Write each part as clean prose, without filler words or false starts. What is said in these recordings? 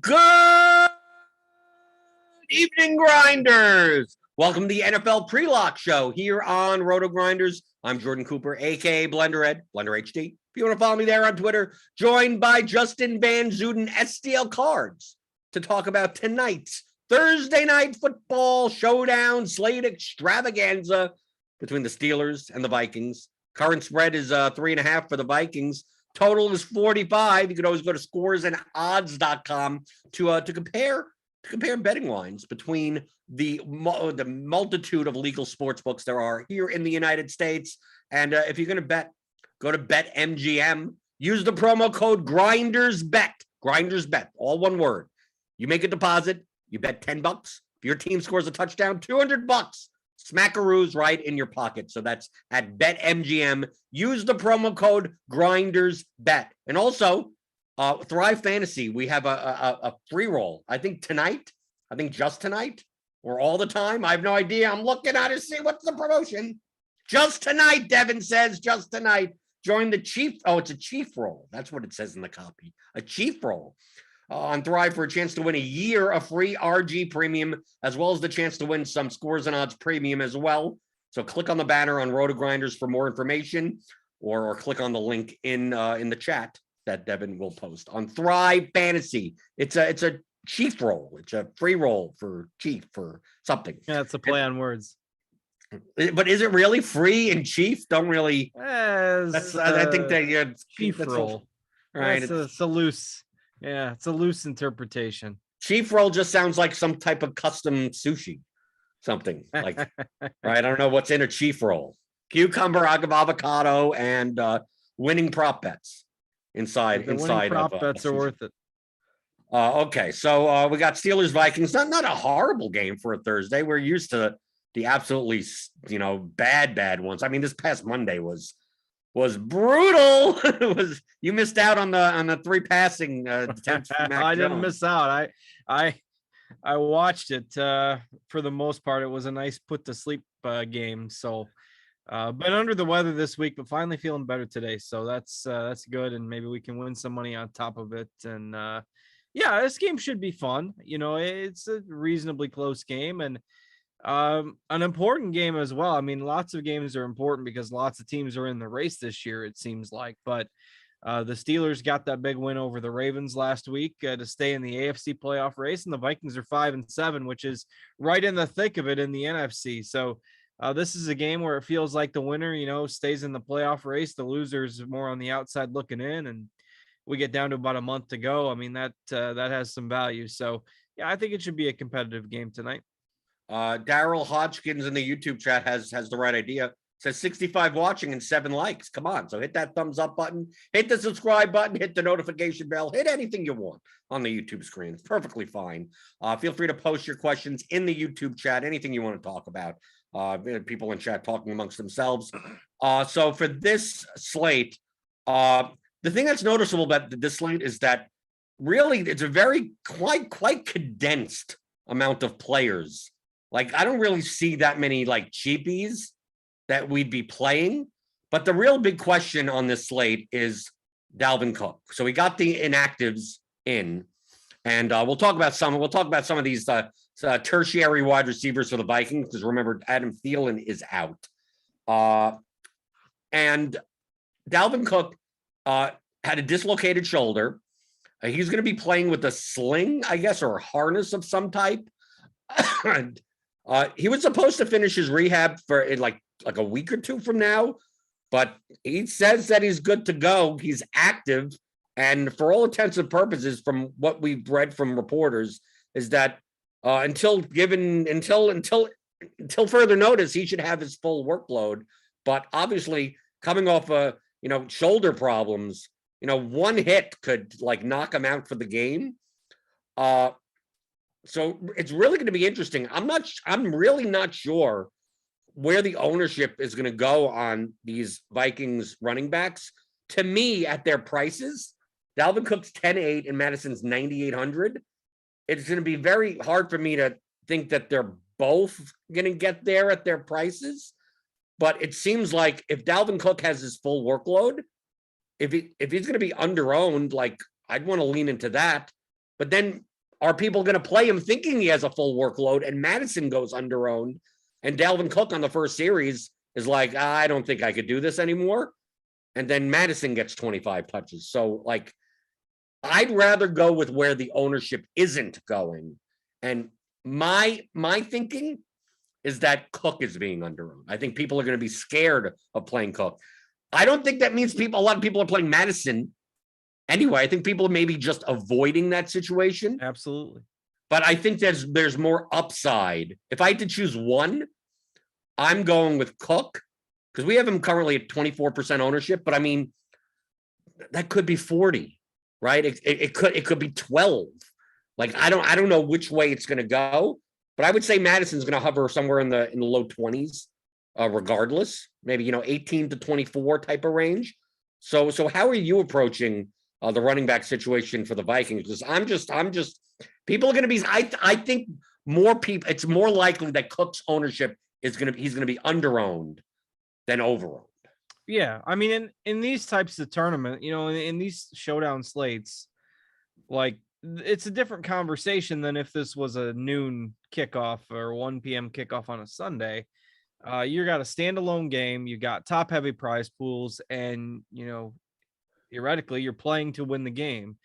Good evening, Grinders. Welcome to the NFL Pre-Lock Show here on RotoGrinders. I'm Jordan Cooper, a.k.a. BlenderEd, Blender HD. If you want to follow me there on Twitter, joined by Justin Van Zuden, STL Cards, to talk about tonight's Thursday night football showdown slate extravaganza between the Steelers and the Vikings. Current spread is 3.5 for the Vikings. Total is 45. You could always go to scoresandodds.com to compare betting lines between the multitude of legal sports books there are here in the United States. And if you're going to bet, go to BetMGM. Use the promo code GRINDERSBET. GRINDERSBET, all one word. You make a deposit. You bet $10. If your team scores a touchdown, $200. Smackaroos right in your pocket. So that's at BetMGM. Use the promo code GRINDERSBET. And also, Thrive Fantasy, we have a free roll. I think just tonight or all the time. I have no idea. I'm looking at it to see what's the promotion. Just tonight, Devin says, just tonight. Join the Chief. Oh, it's a Chief roll. That's what it says in the copy. A Chief roll. On Thrive for a chance to win a year of free RG premium, as well as the chance to win some Scores and Odds premium as well. So click on the banner on RotoGrinders for more information, or click on the link in the chat that Devin will post on Thrive Fantasy. It's a Chief roll. It's a free roll for Chief for something. Yeah, it's a play on words. But is it really free and Chief? Don't really. That's I think that Chief roll. Right. It's a loose. Yeah, it's a loose interpretation. Chief roll just sounds like some type of custom sushi, something like, right? I don't know what's in a Chief roll. Cucumber, avocado, and winning prop bets inside. The winning prop bets are worth it. Okay, so we got Steelers Vikings. Not a horrible game for a Thursday. We're used to the absolutely bad ones. I mean, this past Monday was brutal. You missed out on the 3 passing attempts. I didn't miss out. I watched it for the most part. It was a nice put to sleep game. So, been under the weather this week, but finally feeling better today. So that's good, and maybe we can win some money on top of it. And yeah, this game should be fun. It's a reasonably close game and an important game as well. I mean, lots of games are important because lots of teams are in the race this year, it seems like. But the Steelers got that big win over the Ravens last week to stay in the AFC playoff race, and the Vikings are 5-7, which is right in the thick of it in the NFC. So this is a game where it feels like the winner, stays in the playoff race. The loser's more on the outside looking in, and we get down to about a month to go. I mean, that has some value. So yeah, I think it should be a competitive game tonight. Daryl Hodgkins in the YouTube chat has the right idea. says 65 watching and 7 likes. Come on. So hit that thumbs up button, hit the subscribe button, hit the notification bell, hit anything you want on the YouTube screen. It's perfectly fine. Feel free to post your questions in the YouTube chat, anything you want to talk about. People in chat talking amongst themselves. So for this slate, the thing that's noticeable about this slate is that really it's a very quite condensed amount of players. Like, I don't really see that many like cheapies that we'd be playing. But the real big question on this slate is Dalvin Cook. So we got the inactives in, and we'll talk about some of these tertiary wide receivers for the Vikings, because remember, Adam Thielen is out. And Dalvin Cook had a dislocated shoulder. He's going to be playing with a sling, I guess, or a harness of some type. And, he was supposed to finish his rehab for in like a week or two from now, but he says that he's good to go. He's active, and for all intents and purposes, from what we've read from reporters, is that until further notice, he should have his full workload. But obviously, coming off shoulder problems, one hit could like knock him out for the game. So it's really going to be interesting. I'm really not sure where the ownership is going to go on these Vikings running backs. To me, at their prices, Dalvin Cook's 10.8 and Madison's 9,800. It's going to be very hard for me to think that they're both going to get there at their prices. But it seems like if Dalvin Cook has his full workload, if he's going to be underowned, like, I'd want to lean into that. But then are people going to play him thinking he has a full workload and Madison goes underowned and Dalvin Cook on the first series is like, I don't think I could do this anymore. And then Madison gets 25 touches. So like, I'd rather go with where the ownership isn't going. And my thinking is that Cook is being underowned. I think people are going to be scared of playing Cook. I don't think that means a lot of people are playing Madison. Anyway, I think people may be just avoiding that situation. Absolutely. But I think there's more upside. If I had to choose one, I'm going with Cook, because we have him currently at 24% ownership. But I mean, that could be 40, right? It could be 12. Like, I don't know which way it's going to go, but I would say Madison's going to hover somewhere in the low 20s, regardless. Maybe 18 to 24 type of range. So how are you approaching the running back situation for the Vikings? Because I'm just people are going to be. I think more people. It's more likely that Cook's ownership he's going to be underowned than overowned. Yeah, I mean, in these types of tournament, in these showdown slates, like, it's a different conversation than if this was a noon kickoff or 1 p.m. kickoff on a Sunday. You got a standalone game, you got top heavy prize pools, and theoretically you're playing to win the game.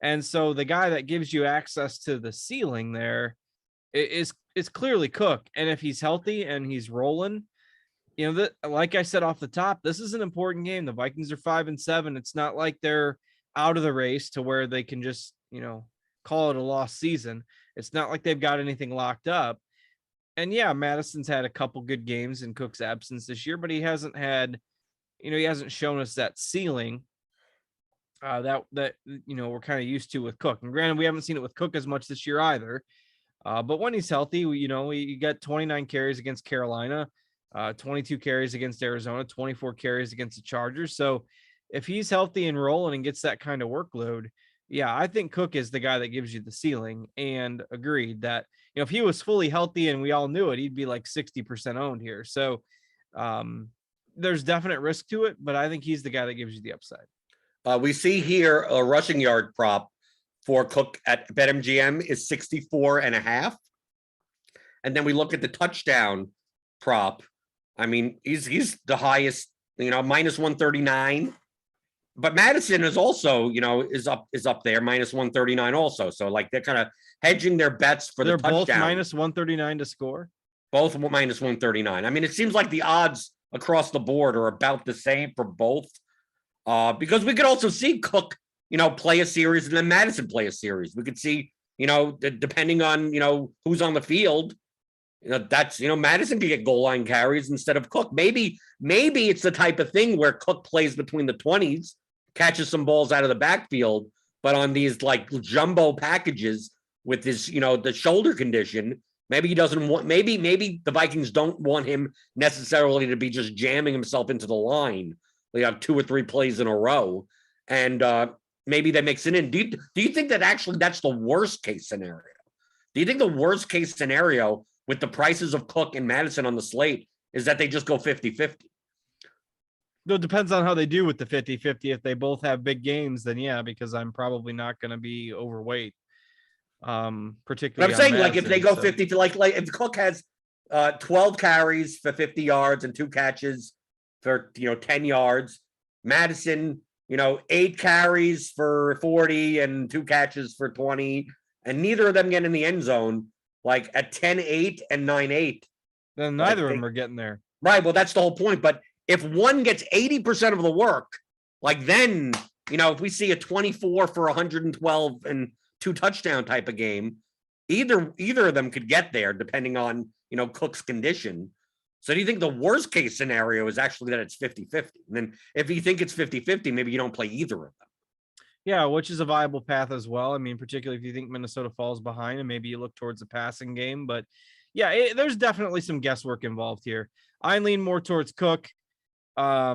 And so the guy that gives you access to the ceiling there is clearly Cook. And if he's healthy and he's rolling, like I said off the top, this is an important game. The Vikings are 5-7. It's not like they're out of the race to where they can just, call it a lost season. It's not like they've got anything locked up. And yeah, Madison's had a couple good games in Cook's absence this year, but he hasn't had, he hasn't shown us that ceiling that we're kind of used to with Cook. And granted, we haven't seen it with Cook as much this year either. But when he's healthy, he got 29 carries against Carolina, 22 carries against Arizona, 24 carries against the Chargers. So if he's healthy and rolling and gets that kind of workload, yeah, I think Cook is the guy that gives you the ceiling. And agreed that, if he was fully healthy and we all knew it, he'd be like 60% owned here. So there's definite risk to it, but I think he's the guy that gives you the upside. We see here a rushing yard prop for Cook at BetMGM is 64.5. And then we look at the touchdown prop. I mean, he's the highest, minus 139. But Madison is also, is up there, minus 139 also. So like they're kind of hedging their bets for the touchdown. They're both minus 139 to score. Both minus 139. I mean, it seems like the odds across the board are about the same for both. Because we could also see Cook, play a series and then Madison play a series. We could see, depending on, who's on the field, That's Madison could get goal line carries instead of Cook. Maybe it's the type of thing where Cook plays between the 20s, catches some balls out of the backfield, but on these like jumbo packages with his, the shoulder condition, maybe he doesn't want. Maybe the Vikings don't want him necessarily to be just jamming himself into the line. They have 2 or 3 plays in a row, and maybe they mix it in. Do you think that actually that's the worst case scenario? Do you think the worst case scenario with the prices of Cook and Madison on the slate is that they just go 50-50? It depends on how they do with the 50-50. If they both have big games, then yeah, because I'm probably not going to be overweight. Particularly, but I'm saying Madison, like if they go 50 to like if Cook has 12 carries for 50 yards and 2 catches for 10 yards, Madison 8 carries for 40 and 2 catches for 20, and neither of them get in the end zone, like at 10-8 and 9-8. Then neither of them are getting there. Right. Well, that's the whole point. But if one gets 80% of the work, like then, if we see a 24 for 112 and 2 touchdown type of game, either of them could get there depending on, Cook's condition. So do you think the worst case scenario is actually that it's 50-50? And then if you think it's 50-50, maybe you don't play either of them. Yeah, which is a viable path as well. I mean, particularly if you think Minnesota falls behind and maybe you look towards the passing game. But yeah, there's definitely some guesswork involved here. I lean more towards Cook. I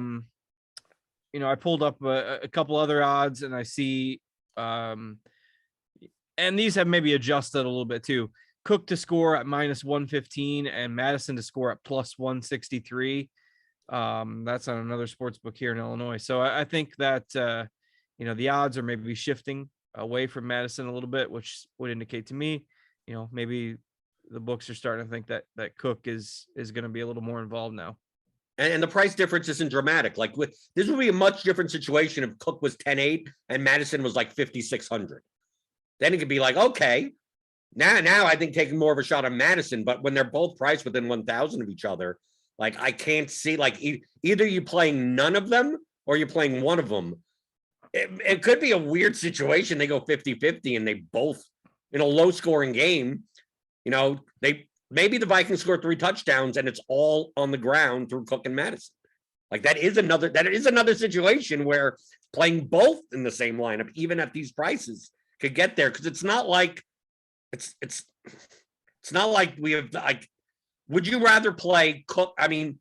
pulled up a couple other odds and I see, and these have maybe adjusted a little bit too. Cook to score at -115 and Madison to score at +163. That's on another sports book here in Illinois. So I think that, the odds are maybe shifting away from Madison a little bit, which would indicate to me, maybe the books are starting to think that Cook is going to be a little more involved now. And the price difference isn't dramatic. Like this would be a much different situation if Cook was 10-8 and Madison was like 5,600. Then it could be like, okay, now I think taking more of a shot on Madison, but when they're both priced within 1,000 of each other, like I can't see, like either you're playing none of them or you're playing one of them. It could be a weird situation. They go 50-50 and they both, in a low scoring game, maybe the Vikings score 3 touchdowns and it's all on the ground through Cook and Madison. Like that is another situation where playing both in the same lineup, even at these prices, could get there. Cause it's not like it's not like we have like, would you rather play Cook? I mean,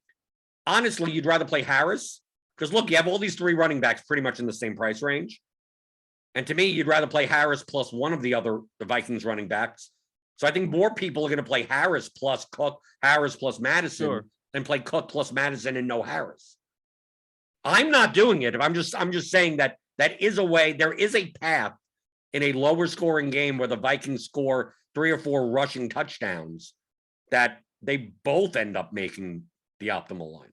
honestly, you'd rather play Harris. Because look, you have all these 3 running backs pretty much in the same price range. And to me, you'd rather play Harris plus one of the Vikings running backs. So I think more people are going to play Harris plus Cook, Harris plus Madison, than play Cook plus Madison and no Harris. I'm not doing it. I'm just saying that is a way. There is a path in a lower scoring game where the Vikings score 3 or 4 rushing touchdowns that they both end up making the optimal lineup.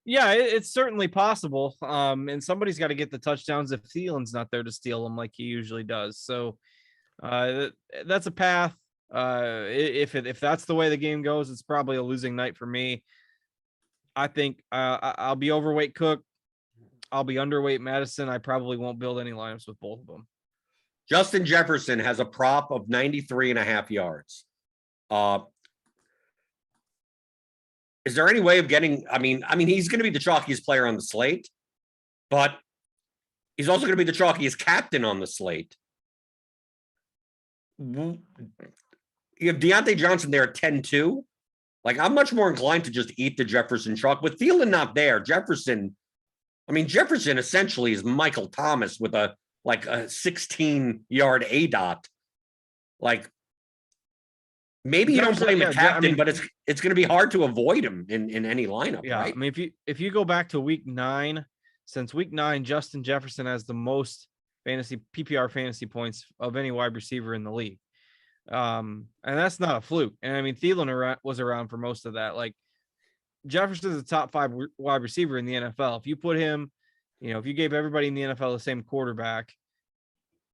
Yeah, it's certainly possible. And somebody's got to get the touchdowns if Thielen's not there to steal them like he usually does. So that's a path. If that's the way the game goes, it's probably a losing night for me. I think I'll be overweight Cook. I'll be underweight Madison. I probably won't build any lineups with both of them. Justin Jefferson has a prop of 93.5 yards. Is there any way of getting, I mean, he's going to be the chalkiest player on the slate, but he's also going to be the chalkiest captain on the slate. You have Deontay Johnson there at 10-2. Like, I'm much more inclined to just eat the Jefferson chalk. With Thielen not there, Jefferson essentially is Michael Thomas with a 16-yard ADOT. Like, maybe you don't play him at captain, but it's going to be hard to avoid him in any lineup. Yeah, right? I mean, if you go back to week 9, since week 9, Justin Jefferson has the most PPR fantasy points of any wide receiver in the league. And that's not a fluke. And I mean, Thielen was around for most of that. Like, Jefferson's a top 5 wide receiver in the NFL. If you put him, if you gave everybody in the NFL the same quarterback,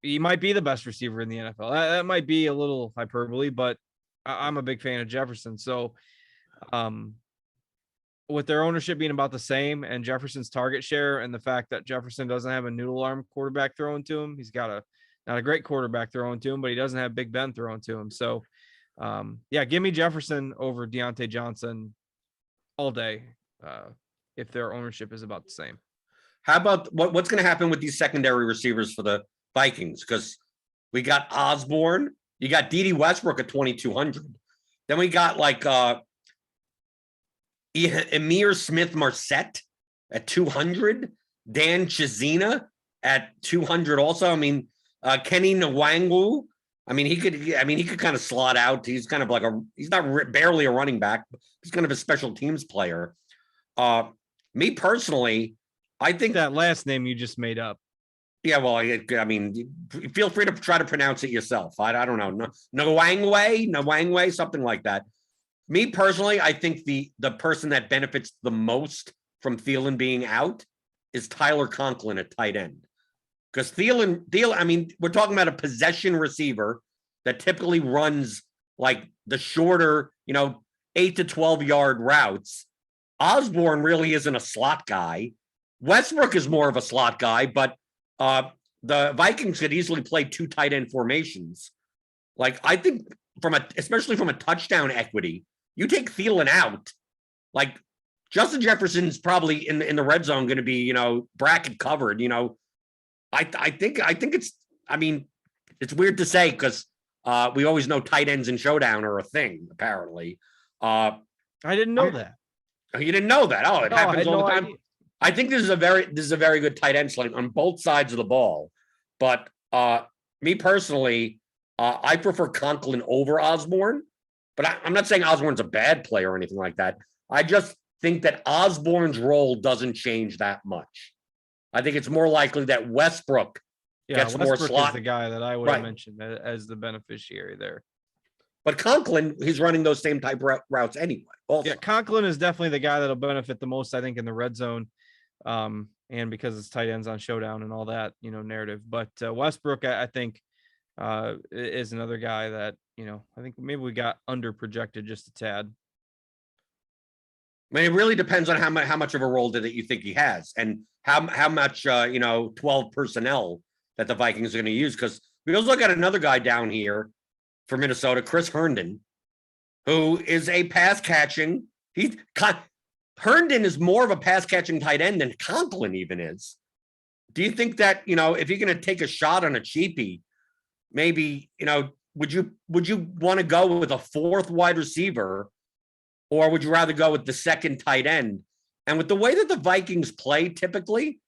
he might be the best receiver in the NFL. That might be a little hyperbole, but I'm a big fan of Jefferson. So with their ownership being about the same and Jefferson's target share and the fact that Jefferson doesn't have a noodle arm quarterback throwing to him, he's got not a great quarterback throwing to him, but he doesn't have Big Ben throwing to him. So Yeah, give me Jefferson over Deontay Johnson all day. If their ownership is about the same. How about what's going to happen with these secondary receivers for the Vikings? Because we got Osborne, you got D.D. Westbrook at 2,200. Then we got like Emir Smith-Marset at 200, Dan Chizina at 200 also. I mean, Kenny Nwangwu. I mean, he could kind of slot out. He's kind of like he's not barely a running back. He's kind of a special teams player. Me personally, I think that last name you just made up. Yeah, well, I mean, feel free to try to pronounce it yourself. I don't know. Nwangwe, something like that. Me personally, I think the person that benefits the most from Thielen being out is Tyler Conklin at tight end. Because Thielen, I mean, we're talking about a possession receiver that typically runs like the shorter, 8 to 12 yard routes. Osborne really isn't a slot guy. Westbrook is more of a slot guy, but the Vikings could easily play 2 tight end formations. Like, I think especially from a touchdown equity, you take Thielen out, like Justin Jefferson's probably in the red zone going to be, bracket covered. I think it's weird to say because we always know tight ends in Showdown are a thing, apparently. I didn't know that. You didn't know that? Oh, it happens all the time. Idea. I think this is a very good tight end slate on both sides of the ball. But me personally, I prefer Conklin over Osborne. But I'm not saying Osborne's a bad player or anything like that. I just think that Osborne's role doesn't change that much. I think it's more likely that Westbrook gets more slot. Is the guy that I would have mentioned as the beneficiary there. But Conklin, he's running those same type routes anyway. Also. Yeah, Conklin is definitely the guy that'll benefit the most, I think, in the red zone. And because it's tight ends on Showdown and all that, narrative. But Westbrook, I think, is another guy that, I think maybe we got under projected just a tad. I mean, it really depends on how much of a role that you think he has and how much, 12 personnel that the Vikings are going to use. Because we also got another guy down here for Minnesota, Chris Herndon, who is a pass catching. Herndon is more of a pass catching tight end than Conklin even is. Do you think that, if you're going to take a shot on a cheapie, maybe, would you want to go with a 4th wide receiver, or would you rather go with the 2nd tight end? And with the way that the Vikings play, typically,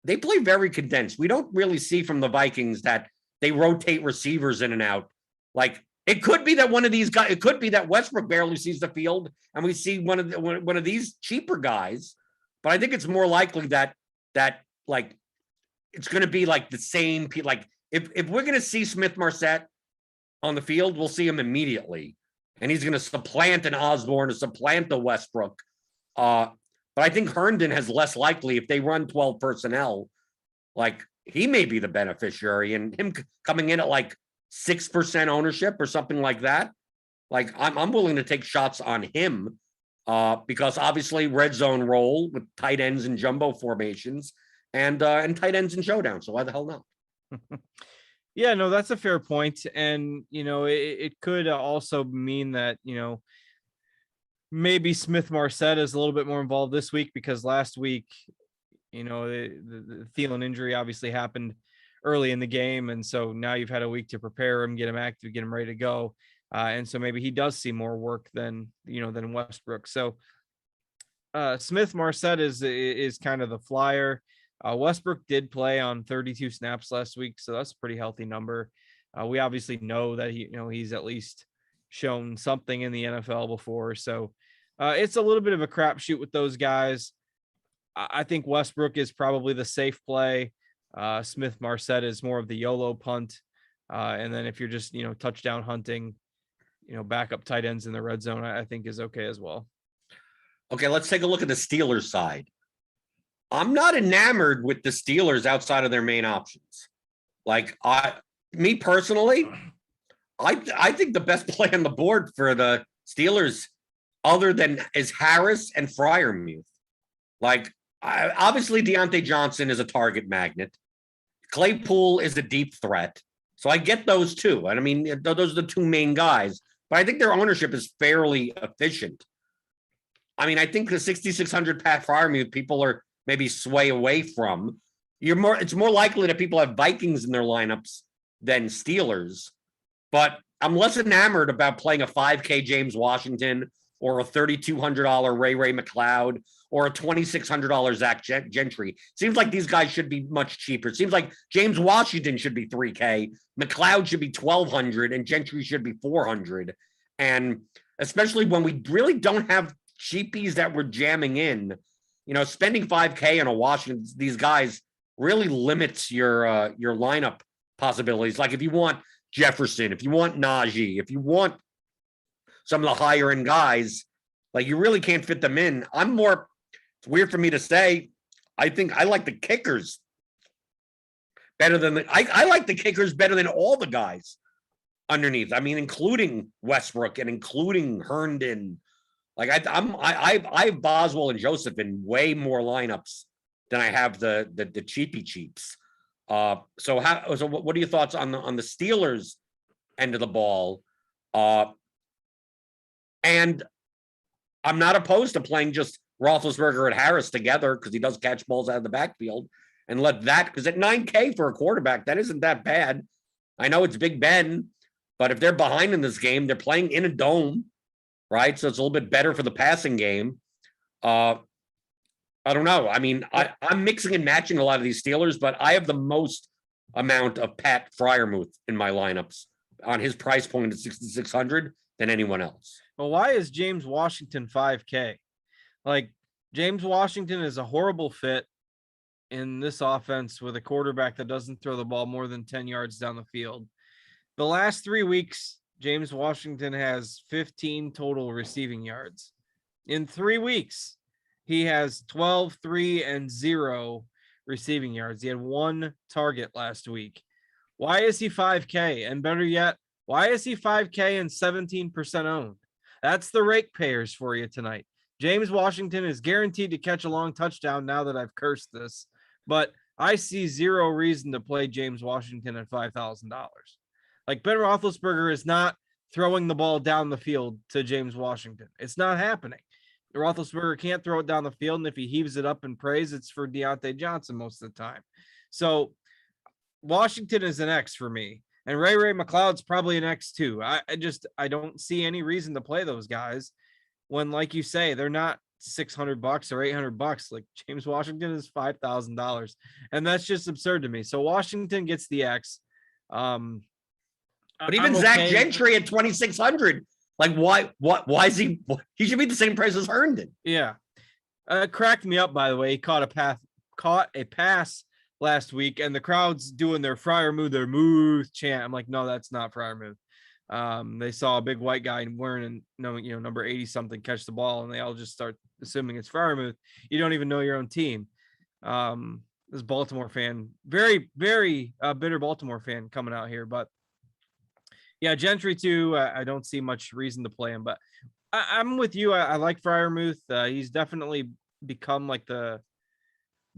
they play very condensed. We don't really see from the Vikings that they rotate receivers in and out. Like, it could be that one of these guys, it could be that Westbrook barely sees the field and we see one of these cheaper guys. But I think it's more likely that like it's going to be like the same. Like if we're going to see Smith-Marset on the field, we'll see him immediately. And he's going to supplant an Osborne or supplant the Westbrook. But I think Herndon has less likely if they run 12 personnel, like he may be the beneficiary, and him coming in at like 6% ownership or something like that. Like I'm willing to take shots on him because obviously red zone role with tight ends and jumbo formations and tight ends in Showdown. So why the hell not? Yeah, no, that's a fair point. And, it could also mean that, maybe Smith-Marset is a little bit more involved this week because last week, the Thielen injury obviously happened early in the game. And so now you've had a week to prepare him, get him active, get him ready to go. And so maybe he does see more work than Westbrook. So Smith-Marset is kind of the flyer. Westbrook did play on 32 snaps last week. So that's a pretty healthy number. We obviously know that he's at least shown something in the NFL before. So it's a little bit of a crapshoot with those guys. I think Westbrook is probably the safe play. Smith-Marset is more of the YOLO punt. And then if you're just, touchdown hunting, backup tight ends in the red zone, I think is okay as well. Okay, let's take a look at the Steelers side. I'm not enamored with the Steelers outside of their main options. Like me personally, I think the best play on the board for the Steelers other than is Harris and Freiermuth. Like obviously Deontay Johnson is a target magnet. Claypool is a deep threat. So I get those two. And I mean, those are the two main guys. but I think their ownership is fairly efficient. I mean, I think the 6,600 Pat Freiermuth people are maybe sway away from. It's more likely that people have Vikings in their lineups than Steelers, but I'm less enamored about playing a 5K James Washington or a $3,200 Ray McLeod or a $2,600 Zach Gentry. Seems like these guys should be much cheaper. It seems like James Washington should be $3K, McLeod should be $1,200, and Gentry should be $400. And especially when we really don't have cheapies that we're jamming in, spending $5K on a Washington, these guys really limits your lineup possibilities. Like if you want Jefferson, if you want Najee, if you want some of the higher end guys, like you really can't fit them in. It's weird for me to say, I think I like the kickers better than I like the kickers better than all the guys underneath. I mean, including Westbrook and including Herndon. Like I have Boswell and Joseph in way more lineups than I have the cheapy cheaps. So what are your thoughts on the Steelers end of the ball? And I'm not opposed to playing just Roethlisberger and Harris together because he does catch balls out of the backfield, and let that, because at $9K for a quarterback, that isn't that bad. I know it's Big Ben, but if they're behind in this game, they're playing in a dome, right? So it's a little bit better for the passing game. I don't know. I mean, I'm mixing and matching a lot of these Steelers, but I have the most amount of Pat Freiermuth in my lineups on his price point at 6,600 than anyone else. Well, why is James Washington 5K? Like, James Washington is a horrible fit in this offense with a quarterback that doesn't throw the ball more than 10 yards down the field. The last 3 weeks, James Washington has 15 total receiving yards. In 3 weeks, he has 12, 3, and 0 receiving yards. He had 1 target last week. Why is he 5K? And better yet, why is he 5K and 17% owned? That's the rake payers for you tonight. James Washington is guaranteed to catch a long touchdown now that I've cursed this, but I see zero reason to play James Washington at $5,000. Like, Ben Roethlisberger is not throwing the ball down the field to James Washington. It's not happening. Roethlisberger can't throw it down the field, and if he heaves it up and prays, it's for Deontay Johnson most of the time. So Washington is an X for me, and Ray McLeod's probably an X too. I don't see any reason to play those guys when, like you say, they're not $600 or $800. Like, James Washington is $5,000, and that's just absurd to me. So Washington gets the X. But even Zach Gentry at 2,600. Like, why is he should be the same price as Herndon? Yeah. Cracked me up, by the way. He caught a pass last week, and the crowd's doing their Freiermuth chant. I'm like, no, that's not Freiermuth. They saw a big white guy wearing number 80 something catch the ball, and they all just start assuming it's Freiermuth. You don't even know your own team. This Baltimore fan, very, very bitter Baltimore fan coming out here, but yeah, Gentry too. I don't see much reason to play him, but I'm with you. I like Freiermuth. He's definitely become like the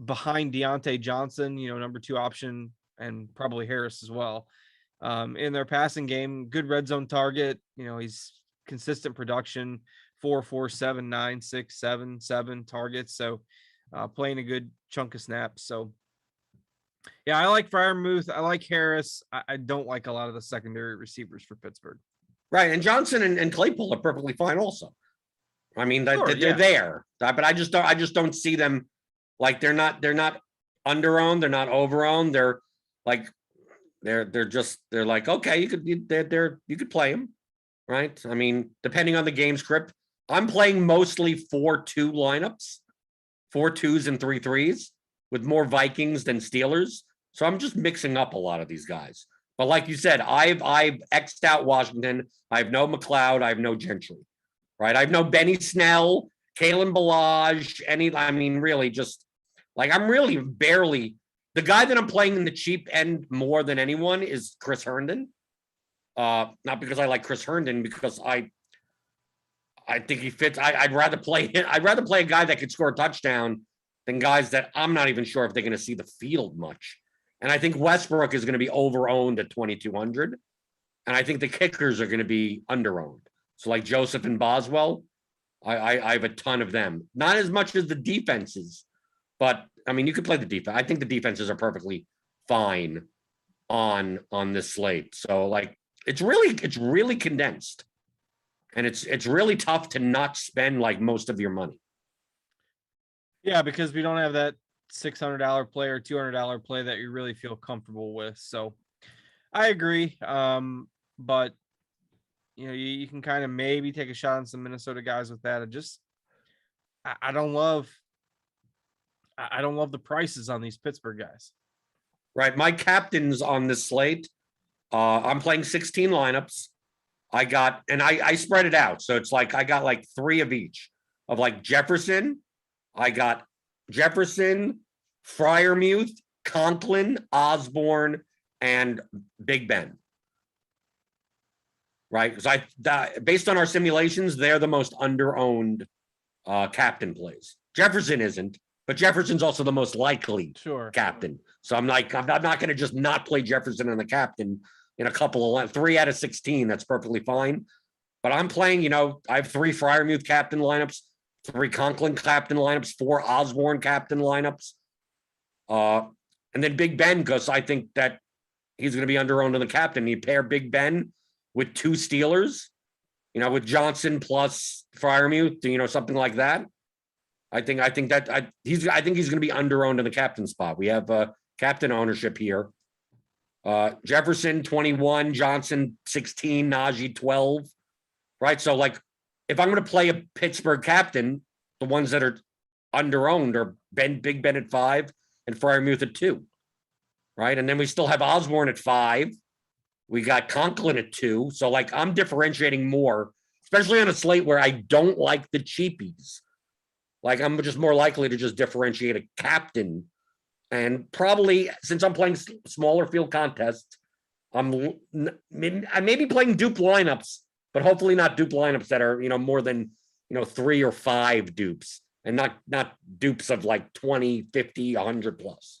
behind Deontay Johnson, number 2 option, and probably Harris as well. In their passing game, good red zone target. He's consistent production, 4, 4, 7, 9, 6, 7, 7 targets. So playing a good chunk of snaps. So yeah, I like Freiermuth. I like Harris. I don't like a lot of the secondary receivers for Pittsburgh. Right. And Johnson and Claypool are perfectly fine also. I mean, they're there, but I just don't see them. Like, they're not underowned. They're not overowned. They're like, they're like, okay, you could play them. Right. I mean, depending on the game script, I'm playing mostly 4-2 lineups, 4 2s and 3 3s. With more Vikings than Steelers. So I'm just mixing up a lot of these guys. But like you said, I've X'd out Washington. I have no McLeod. I have no Gentry, right? I have no Benny Snell, Kalen Ballage, really just like, I'm really barely, the guy that I'm playing in the cheap end more than anyone is Chris Herndon. Not because I like Chris Herndon, because I think he fits. I'd rather play a guy that could score a touchdown than guys that I'm not even sure if they're going to see the field much. And I think Westbrook is going to be over-owned at 2,200. And I think the kickers are going to be under-owned. So like Joseph and Boswell, I have a ton of them. Not as much as the defenses, but I mean, you could play the defense. I think the defenses are perfectly fine on this slate. So like, it's really condensed, and it's really tough to not spend like most of your money. Yeah, because we don't have that $600 play or $200 play that you really feel comfortable with. So I agree. But you know, you can kind of maybe take a shot on some Minnesota guys with that. I don't love the prices on these Pittsburgh guys. Right. My captains on this slate, I'm playing 16 lineups. I spread it out. So it's like I got like 3 of each of like Jefferson. I got Jefferson, Freiermuth, Conklin, Osborne, and Big Ben. Right. Because based on our simulations, they're the most under-owned captain plays. Jefferson isn't, but Jefferson's also the most likely captain. So I'm not going to just not play Jefferson and the captain in a couple of 3 out of 16. That's perfectly fine. But I'm playing, you know, I have 3 Freiermuth captain lineups, 3 Conklin captain lineups, 4 Osborne captain lineups. And then Big Ben, because I think that he's going to be under-owned in the captain. You pair Big Ben with 2 Steelers, you know, with Johnson plus Freiermuth, you know, something like that. I think he's going to be under-owned in the captain spot. We have captain ownership here. Jefferson 21, Johnson 16, Najee 12. Right. So like if I'm going to play a Pittsburgh captain, the ones that are under-owned are Big Ben at 5 and Freiermuth at 2. Right. And then we still have Osborne at 5. We got Conklin at 2. So like I'm differentiating more, especially on a slate where I don't like the cheapies. Like I'm just more likely to just differentiate a captain. And probably since I'm playing smaller field contests, I may be playing dupe lineups, but hopefully not dupe lineups that are, you know, more than, you know, 3 or 5 dupes, and not dupes of like 20, 50, 100 plus.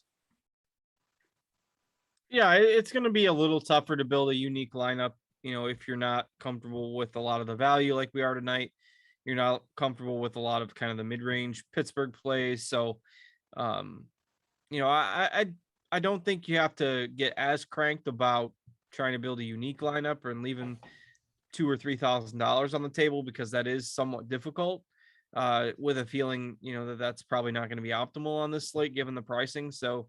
Yeah, it's going to be a little tougher to build a unique lineup, you know, if you're not comfortable with a lot of the value like we are tonight. You're not comfortable with a lot of kind of the mid-range Pittsburgh plays. So, you know, I don't think you have to get as cranked about trying to build a unique lineup and leaving $2,000 or $3,000 on the table, because that is somewhat difficult. With a feeling, you know, that's probably not going to be optimal on this slate given the pricing. So,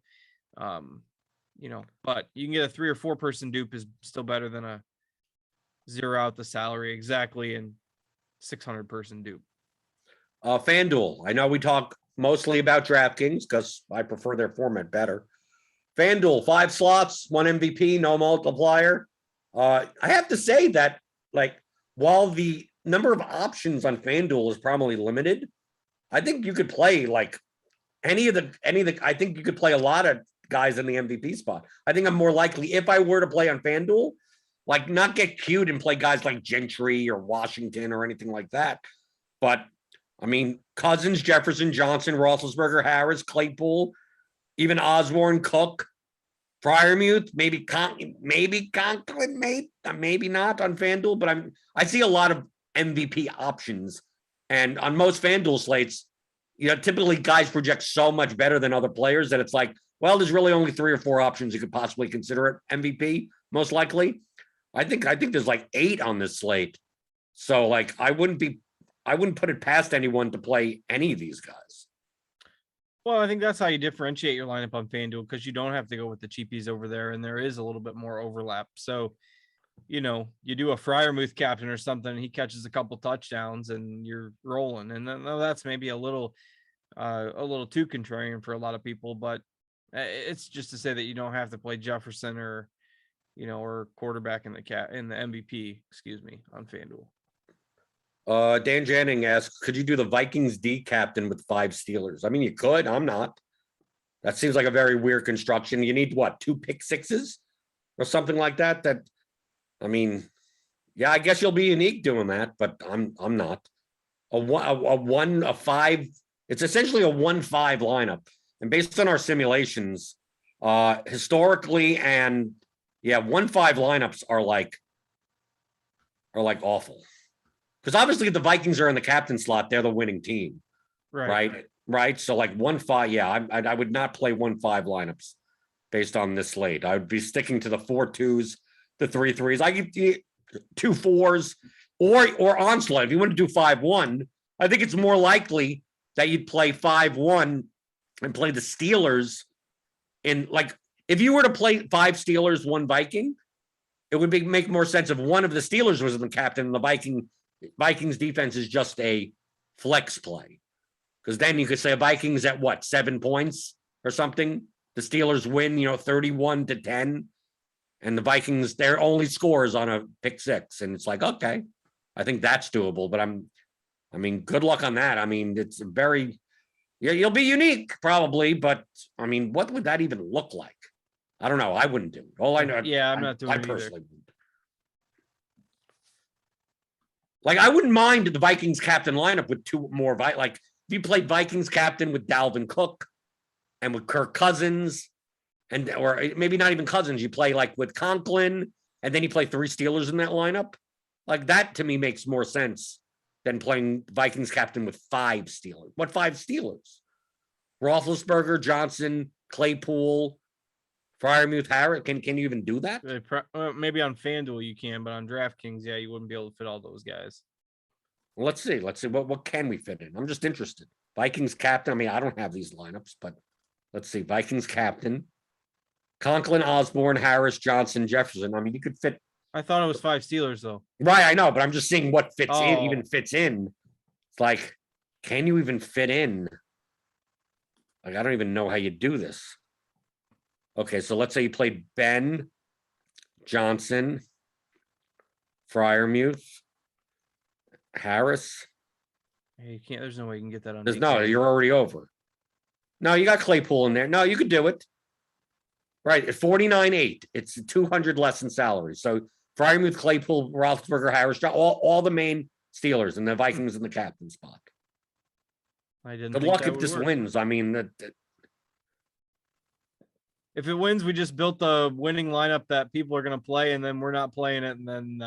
you know, but you can get a 3 or 4 person dupe is still better than a 0 out the salary exactly and 600 person dupe. FanDuel. I know we talk mostly about DraftKings because I prefer their format better. FanDuel, 5 slots, 1 MVP, no multiplier. I have to say that, like, while the number of options on FanDuel is probably limited, I think you could play like any of the. I think you could play a lot of guys in the MVP spot. I think I'm more likely, if I were to play on FanDuel, like not get cute and play guys like Gentry or Washington or anything like that. But I mean, Cousins, Jefferson, Johnson, Roethlisberger, Harris, Claypool, even Osborne, Cook, Freiermuth, maybe Conklin, maybe not on FanDuel, but I see a lot of MVP options. And on most FanDuel slates, you know, typically guys project so much better than other players that it's like, well, there's really only 3 or 4 options you could possibly consider it MVP, most likely. I think there's like 8 on this slate. So like I wouldn't put it past anyone to play any of these guys. Well, I think that's how you differentiate your lineup on FanDuel, because you don't have to go with the cheapies over there, and there is a little bit more overlap. So, you know, you do a Freiermuth captain or something, he catches a couple touchdowns and you're rolling. And then that's maybe a little too contrarian for a lot of people, but it's just to say that you don't have to play Jefferson or, you know, or quarterback in the MVP, on FanDuel. Dan Janning asks, could you do the Vikings D captain with 5 Steelers? I mean, you could. I'm not. That seems like a very weird construction. You need what, 2 pick sixes or something like that? I mean, yeah, I guess you'll be unique doing that, but I'm not. A 5. It's essentially a 1-5 lineup. And based on our simulations, historically, and 1-5 lineups are like are like awful. Because obviously if the Vikings are in the captain slot, they're the winning team. Right. So like 1-5. Yeah, I would not play 1-5 lineups based on this slate. I would be sticking to the 4-2s, the 3-3s. I could 2-4s or onslaught. If you want to do 5-1, I think it's more likely that you'd play 5-1 and play the Steelers in like if you were to play 5 Steelers, 1 Viking, it would make more sense if one of the Steelers was the captain and the Vikings defense is just a flex play. Because then you could say Vikings at what, 7 points or something? The Steelers win, 31-10. And the Vikings, their only scores on a pick 6. And it's like, okay, I think that's doable. But good luck on that. It's very, you'll be unique probably. But what would that even look like? I don't know. I wouldn't do it. All I know. Yeah, I'm not doing it. I personally wouldn't. Like, I wouldn't mind the Vikings captain lineup with 2 more. Like, if you played Vikings captain with Dalvin Cook and with Kirk Cousins, or maybe not even Cousins, you play like with Conklin, and then you play 3 Steelers in that lineup. Like, that to me makes more sense than playing Vikings captain with 5 Steelers. What 5 Steelers? Roethlisberger, Johnson, Claypool, Freiermuth, Harris. Can you even do that? Maybe on FanDuel you can, but on DraftKings, yeah, you wouldn't be able to fit all those guys. Well, let's see. What can we fit in? I'm just interested. Vikings captain. I don't have these lineups, but let's see. Vikings captain. Conklin, Osborne, Harris, Johnson, Jefferson. You could fit. I thought it was 5 Steelers though. Right, I know, but I'm just seeing what fits in, even fits in. It's like, can you even fit in? Like, I don't even know how you do this. Okay, so let's say you played Ben, Johnson, Freiermuth, Harris. You can't. There's no way you can get that on. You're already over. No, you got Claypool in there. No, you could do it. Right, at 49.8, it's 200 less in salary. So Freiermuth, Claypool, Roethlisberger, Harris, all the main Steelers and the Vikings in the captain spot. Good luck if this wins. If it wins, we just built the winning lineup that people are going to play, and then we're not playing it, and then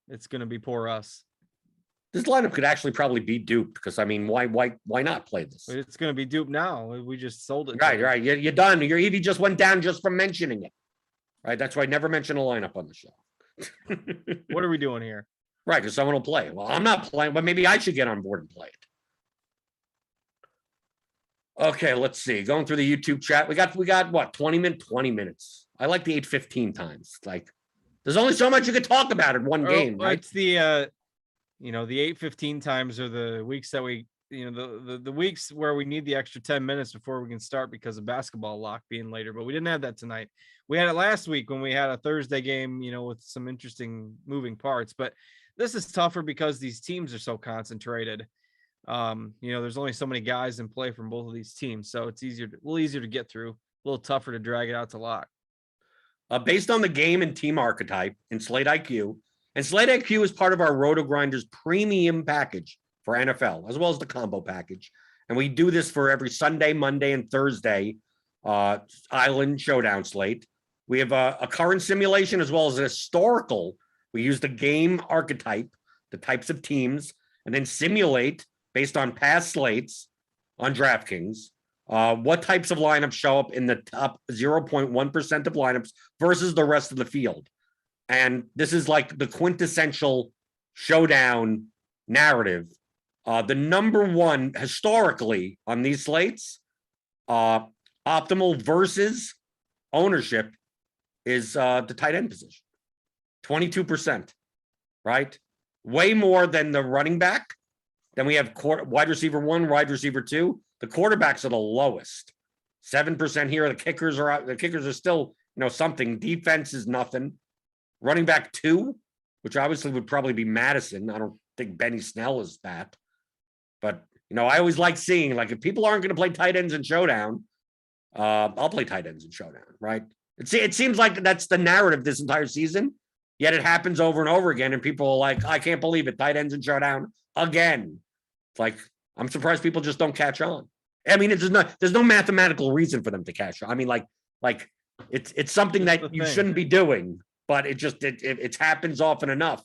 it's going to be poor us. This lineup could actually probably be duped because why not play this? It's going to be duped now. We just sold it. Right. You're done. Your EV just went down just from mentioning it. Right. That's why I never mention a lineup on the show. What are we doing here? Right, because someone will play it. Well, I'm not playing, but maybe I should get on board and play it. Okay, let's see. Going through the YouTube chat, we got what, 20 minutes. I like the 8:15 times. Like, there's only so much you could talk about in one game, right? It's the the 8:15 times are the weeks that we, the weeks where we need the extra 10 minutes before we can start because of basketball lock being later. But we didn't have that tonight. We had it last week when we had a Thursday game, with some interesting moving parts. But this is tougher because these teams are so concentrated. There's only so many guys in play from both of these teams, so it's a little easier to get through, a little tougher to drag it out to lock. Based on the game and team archetype in Slate IQ, and Slate IQ is part of our RotoGrinders premium package for NFL, as well as the combo package. And we do this for every Sunday, Monday, and Thursday Island Showdown slate. We have a current simulation as well as a historical. We use the game archetype, the types of teams, and then simulate based on past slates on DraftKings, what types of lineups show up in the top 0.1% of lineups versus the rest of the field. And this is like the quintessential showdown narrative. The number one historically on these slates, optimal versus ownership is the tight end position, 22%, right? Way more than the running back. Then we have wide receiver 1, wide receiver 2. The quarterbacks are the lowest, 7% here. The kickers are out. The kickers are still, something. Defense is nothing. Running back 2, which obviously would probably be Madison. I don't think Benny Snell is that. But, I always like seeing, like, if people aren't going to play tight ends in Showdown, I'll play tight ends in Showdown, right? It seems like that's the narrative this entire season, yet it happens over and over again, and people are like, I can't believe it, tight ends in Showdown again. It's like, I'm surprised people just don't catch on. There's no mathematical reason for them to catch on. It's something that you shouldn't be doing, but it happens often enough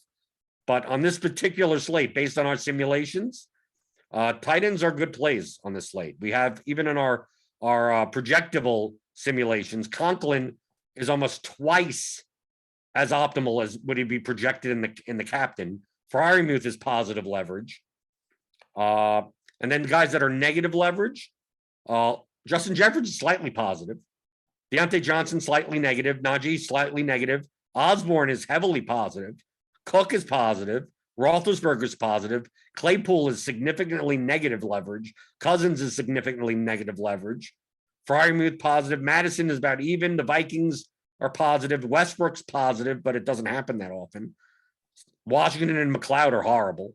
But on this particular slate, based on our simulations, tight ends are good plays on this slate. We have, even in our projectable simulations, Conklin is almost twice as optimal as would he be projected in the captain. Freiermuth is positive leverage. And then guys that are negative leverage, Justin Jefferson is slightly positive. Deontay Johnson slightly negative. Najee slightly negative. Osborne is heavily positive. Cook is positive. Roethlisberger is positive. Claypool is significantly negative leverage. Cousins is significantly negative leverage. Freiermuth positive. Madison is about even. The Vikings are positive. Westbrook's positive, but it doesn't happen that often. Washington and McLeod are horrible.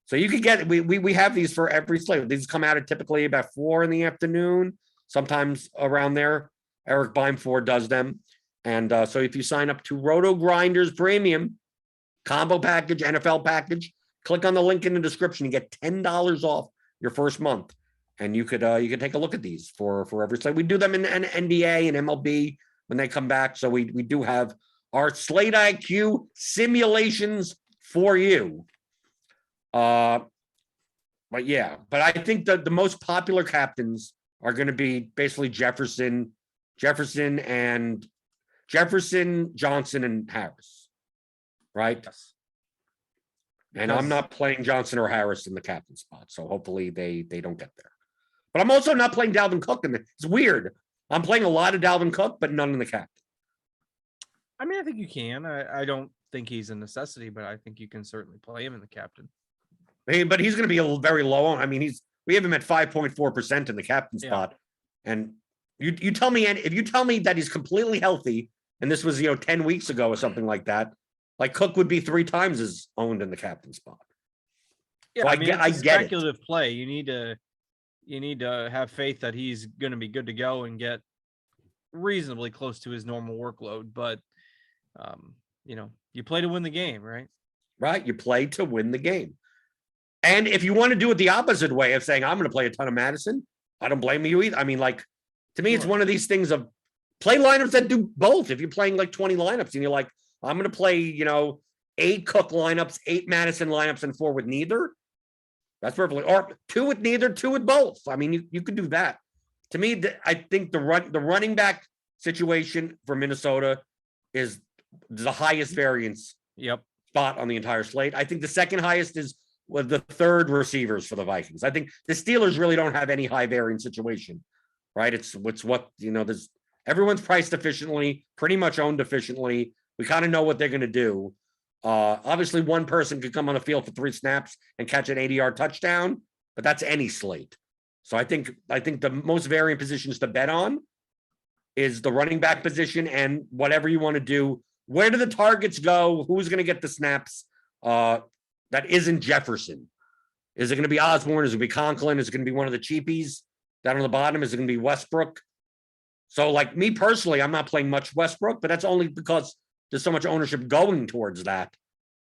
So you could get, we have these for every slate. These come out at typically about 4 p.m, sometimes around there. Eric Beimford does them. And so if you sign up to RotoGrinders Premium combo package, NFL package, click on the link in the description. You get $10 off your first month. And you could take a look at these for every slate. We do them in NBA and MLB when they come back. So we do have our Slate IQ simulations for you. But I think that the most popular captains are going to be basically Jefferson, Johnson, and Harris, right? Yes. And I'm not playing Johnson or Harris in the captain spot, so hopefully they don't get there. But I'm also not playing Dalvin Cook in it's weird. I'm playing a lot of Dalvin Cook, but none in the captain. I mean, I think you can. I don't think he's a necessity, but I think you can certainly play him in the captain. But he's going to be very low on. I mean, we have him at 5.4% in the captain spot, and you tell me, and if you tell me that he's completely healthy, and this was 10 weeks ago or something like that, like Cook would be 3 times as owned in the captain spot. Yeah, so I mean, I get speculative it. Play. You need to have faith that he's going to be good to go and get reasonably close to his normal workload. But you play to win the game, right? Right, you play to win the game. And if you want to do it the opposite way of saying, I'm going to play a ton of Madison, I don't blame you either. I mean, like, to me, It's one of these things of play lineups that do both. If you're playing like 20 lineups and you're like, I'm going to play, 8 Cook lineups, 8 Madison lineups, and 4 with neither, that's perfectly, or 2 with neither, 2 with both. I mean, you could do that. To me, I think the running back situation for Minnesota is the highest variance spot on the entire slate. I think the second highest is the third receivers for the Vikings. I think the Steelers really don't have any high variance situation, right? It's what, there's everyone's priced efficiently, pretty much owned efficiently. We kind of know what they're going to do. Obviously one person could come on the field for 3 snaps and catch an 80-yard touchdown, but that's any slate. So I think the most variant positions to bet on is the running back position, and whatever you want to do. Where do the targets go? Who's going to get the snaps? That isn't Jefferson. Is it going to be Osborne? Is it going to be Conklin? Is it going to be one of the cheapies down on the bottom? Is it going to be Westbrook? So like me personally, I'm not playing much Westbrook, but that's only because there's so much ownership going towards that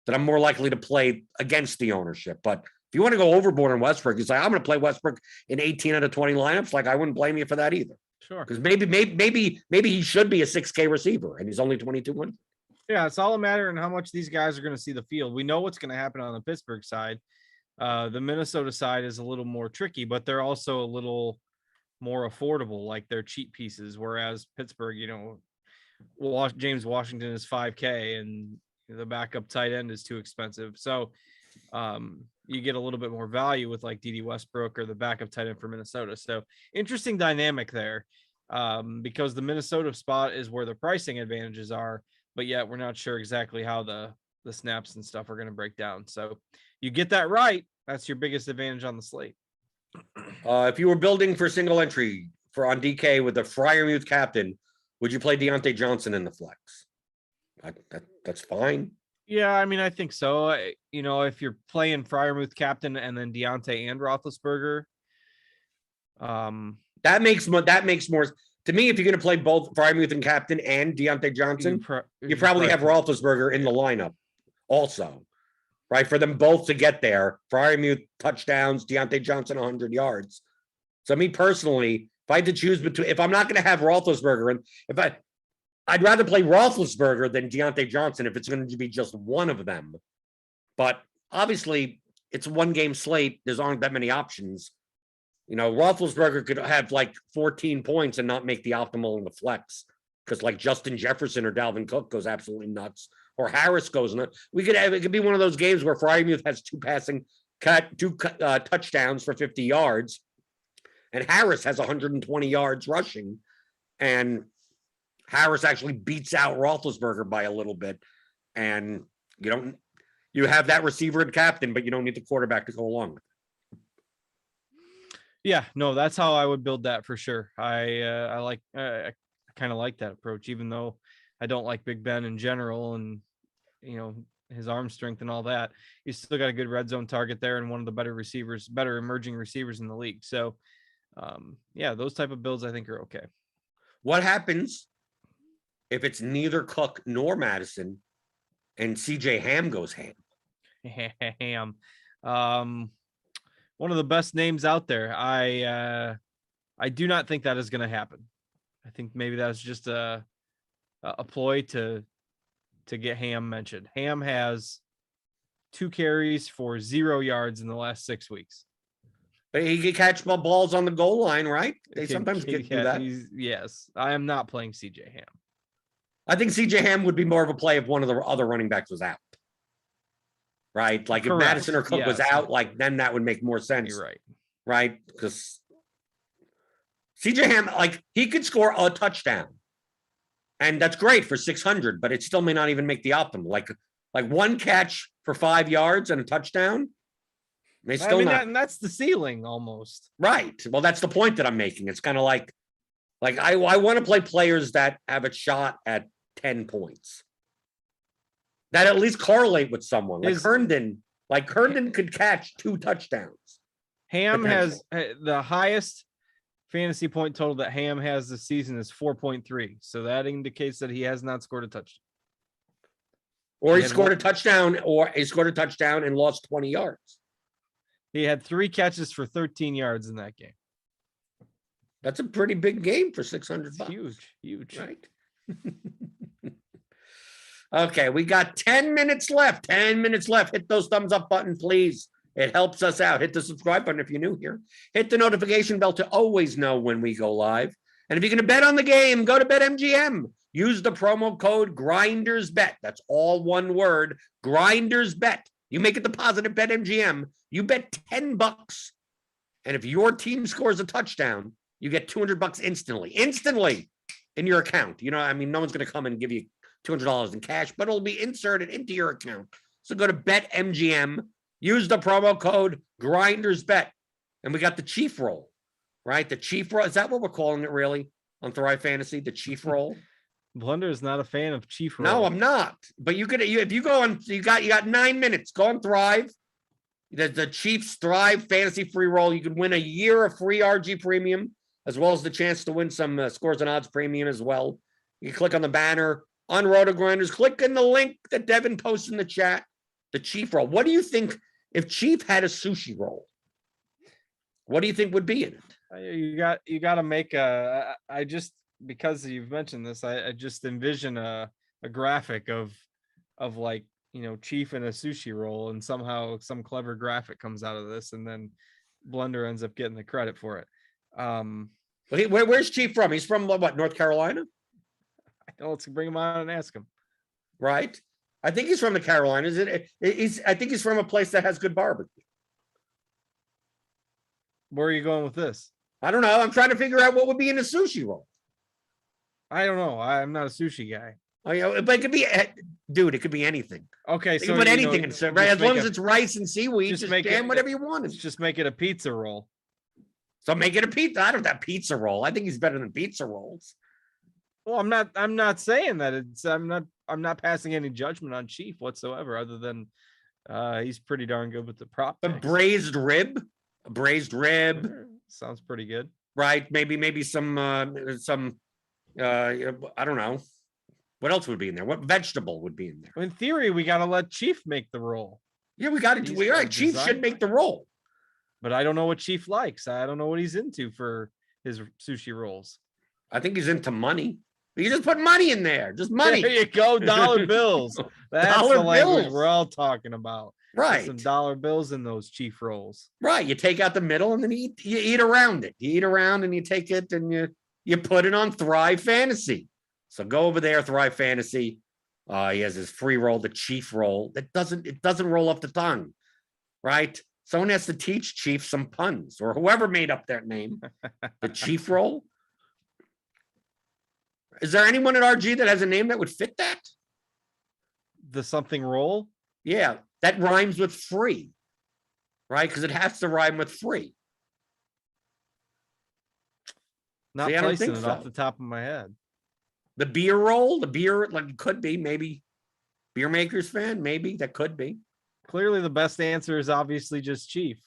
I'm more likely to play against the ownership. But if you want to go overboard on Westbrook, you say, I'm going to play Westbrook in 18 out of 20 lineups. Like, I wouldn't blame you for that either. Sure. Because maybe he should be a 6K receiver and he's only 2,200. Yeah, it's all a matter in how much these guys are going to see the field. We know what's going to happen on the Pittsburgh side. The Minnesota side is a little more tricky, but they're also a little more affordable, like they're cheap pieces. Whereas Pittsburgh, James Washington is 5K and the backup tight end is too expensive. So you get a little bit more value with like D.D. Westbrook or the backup tight end for Minnesota. So interesting dynamic there because the Minnesota spot is where the pricing advantages are. But yet we're not sure exactly how the snaps and stuff are going to break down. So you get that right. That's your biggest advantage on the slate. If you were building for single entry on DK with the Freiermuth captain, would you play Deontay Johnson in the flex? That's fine. Yeah, I mean, I think so. If you're playing Freiermuth captain and then Deontay and Roethlisberger, that makes more. To me, if you're going to play both Freiermuth and captain and Deontay Johnson, you probably have Roethlisberger in the lineup also, right? For them both to get there. Freiermuth touchdowns, Deontay Johnson 100 yards. So me personally, if I had to choose between, if I'm not going to have Roethlisberger, and I'd rather play Roethlisberger than Deontay Johnson if it's going to be just one of them. But obviously, it's a 1-game slate. There's aren't that many options. Roethlisberger could have like 14 points and not make the optimal in the flex because like Justin Jefferson or Dalvin Cook goes absolutely nuts, or Harris goes nuts. It could be one of those games where Frymuth has two touchdowns for 50 yards, and Harris has 120 yards rushing, and Harris actually beats out Roethlisberger by a little bit, and you have that receiver and captain, but you don't need the quarterback to go along with it. Yeah, no, that's how I would build that for sure. I kind of like that approach, even though I don't like Big Ben in general, and his arm strength and all that. He's still got a good red zone target there, and one of the better emerging receivers in the league. So, yeah, those type of builds I think are okay. What happens if it's neither Cook nor Madison, and CJ Ham goes ham? Ham, one of the best names out there. I do not think that is going to happen. I think maybe that's just a ploy to get Ham mentioned. Ham has 2 carries for 0 yards in the last 6 weeks. But he can catch balls on the goal line, right? They sometimes get through that. Yes, I am not playing CJ Ham. I think CJ Ham would be more of a play if one of the other running backs was out. Right? Like if Madison or Cook was out, like then that would make more sense. You're right. Right? Because CJ Ham, like he could score a touchdown. And that's great for 600, but it still may not even make the optimal. Like one catch for 5 yards and a touchdown. May still not. And that's the ceiling almost. Right. Well, that's the point that I'm making. It's kind of like I want to play players that have a shot at 10 points. That at least correlate with someone like Herndon. Like Herndon could catch 2 touchdowns. Ham has the highest fantasy point total that Ham has this season is 4.3. So that indicates that he has not scored a touchdown. Or he scored a touchdown, and lost 20 yards. He had 3 catches for 13 yards in that game. That's a pretty big game for $600. Huge. Right. Okay, we got 10 minutes left. 10 minutes left. Hit those thumbs up button, please. It helps us out. Hit the subscribe button if you're new here. Hit the notification bell to always know when we go live. And if you're going to bet on the game, go to BetMGM. Use the promo code GRINDERSBET. That's all one word, GRINDERSBET. You make a deposit at BetMGM. You bet $10. And if your team scores a touchdown, you get $200 instantly in your account. No one's going to come and give you $200 in cash, but it'll be inserted into your account. So go to BetMGM, use the promo code GRINDERSBET, and we got the Chief roll, right? The Chief roll, is that what we're calling it really on Thrive Fantasy? The Chief roll? Blender is not a fan of Chief roll. No, I'm not. But if you go on, you got 9 minutes. Go on Thrive. The Chiefs Thrive Fantasy free roll. You can win a year of free RG premium, as well as the chance to win some scores and odds premium as well. You click on the banner on RotoGrinders. Click in the link that Devin posts in the chat. The Chief roll. What do you think if Chief had a sushi roll? What do you think would be in it? You got to make because you've mentioned this, I just envision a graphic of like, Chief in a sushi roll, and somehow some clever graphic comes out of this, and then Blender ends up getting the credit for it. Where's Chief from? He's from what, North Carolina? Let's bring him on and ask him. Right. I think he's from the Carolinas. I think he's from a place that has good barbecue. Where are you going with this? I don't know. I'm trying to figure out what would be in a sushi roll. I don't know. I'm not a sushi guy. Oh, but it could be, dude. It could be anything. Okay, so put anything in it, right? As long as it's rice and seaweed, just jam whatever you want. Just make it a pizza roll. So make it a pizza. I don't have pizza roll. I think he's better than pizza rolls. Well, I'm not saying that I'm not passing any judgment on Chief whatsoever, other than he's pretty darn good with the prop. A braised rib sounds pretty good, right? Maybe some I don't know what else would be in there. What vegetable would be in there? In theory, we got to let Chief make the roll. Yeah, we got to. Right, Chief should make the roll. But I don't know what Chief likes. I don't know what he's into for his sushi rolls. I think he's into money. You just put money in there. Just money. There you go. Dollar bills. That's the language we're all talking about. Right. Some dollar bills in those chief rolls. Right. You take out the middle and then you eat around it. You eat around and you take it and you put it on Thrive Fantasy. So go over there, Thrive Fantasy. He has his free roll, the Chief roll. It doesn't roll off the tongue, right? Someone has to teach Chief some puns, or whoever made up that name. The Chief roll. Is there anyone at RG that has a name that would fit that? The something roll? Yeah, that rhymes with free, right? Because it has to rhyme with free. Not See, I don't placing think it so. off the top of my head. The beer roll, the beer, like, could be, maybe. Beer makers fan, maybe that could be. Clearly, the best answer is obviously just Chief.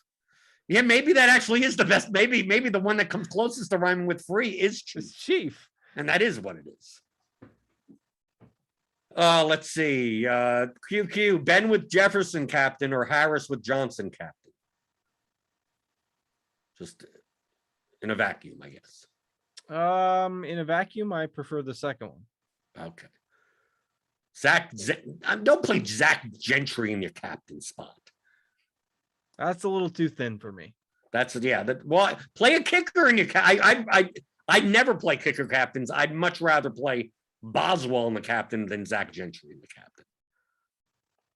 Yeah, maybe that actually is the best. Maybe the one that comes closest to rhyming with free is Chief. It's Chief. And that is what it is. Let's see. QQ, Ben with Jefferson captain or Harris with Johnson captain? Just in a vacuum, I guess. In a vacuum, I prefer the second one. Okay. Don't play Zach Gentry in your captain spot. That's a little too thin for me. Well, play a kicker in your I never play kicker captains. I'd much rather play Boswell in the captain than Zach Gentry in the captain.